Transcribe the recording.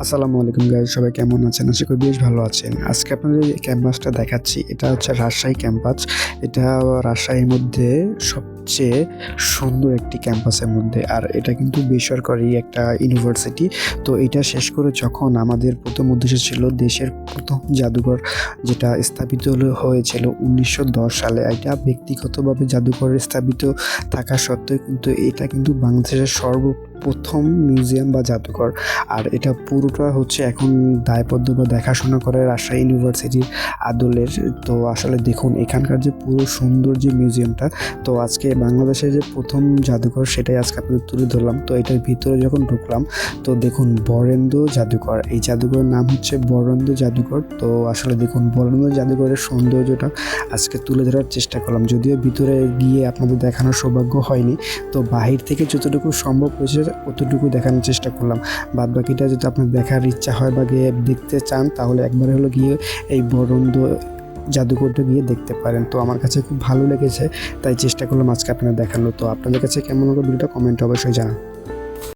আসসালামু আলাইকুম গাইস, সবাই কেমন আছেন? আশা করি বেশ ভালো আছেন। আজকে আপনাদের এই ক্যাম্পাসটা দেখাচ্ছি। এটা হচ্ছে রাজশাহী ক্যাম্পাস। এটা রাজশাহীর মধ্যে সবচেয়ে সুন্দর একটি ক্যাম্পাসের মধ্যে। আর এটা কিন্তু বেসরকারি একটা ইউনিভার্সিটি। তো এটা শেষ করে যখন আমাদের প্রথম উদ্দেশ্য ছিল দেশের প্রথম জাদুঘর, যেটা স্থাপিত হয়েছিল 1910 সালে। এটা ব্যক্তিগতভাবে জাদুঘর স্থাপিত থাকা সত্ত্বেও কিন্তু এটা কিন্তু বাংলাদেশের সর্বপ্রথম মিউজিয়াম বা জাদুঘর। আর এটা পুরোটা হচ্ছে এখন দায়বদ্ধ বা দেখাশোনা করে রাজশাহী ইউনিভার্সিটির আদলের। তো আসলে দেখুন এখানকার যে পুরো সুন্দর যে মিউজিয়ামটা, তো আজকে বাংলাদেশের যে প্রথম জাদুঘর সেটাই আজকে আপনাদের তুলে ধরলাম। তো এটার ভিতরে যখন ঢুকলাম, তো দেখুন বরেন্দ্র জাদুঘর, এই জাদুঘরের নাম হচ্ছে বরেন্দ্র জাদুঘর। তো আসলে দেখুন বরেন্দ্র জাদুঘরের সৌন্দর্যটা আজকে তুলে ধরার চেষ্টা করলাম, যদিও ভিতরে গিয়ে আপনাদের দেখানোর সৌভাগ্য হয়নি। তো বাহির থেকে যতটুকু সম্ভব হয়েছে ততটুকু দেখানোর চেষ্টা করলাম। বাদ বাকিটা যদি আপনার দেখার ইচ্ছা হয় বা গিয়ে দেখতে চান, তাহলে একবার হলো গিয়ে এই বরেন্দ্র জাদুঘরটা গিয়ে দেখতে পারেন। তো আমার কাছে খুব ভালো লেগেছে, তাই চেষ্টা করলাম আজকে আপনাদের দেখানো। তো আপনাদের কাছে কেমন হলো ভিডিওটা কমেন্টে অবশ্যই জানান।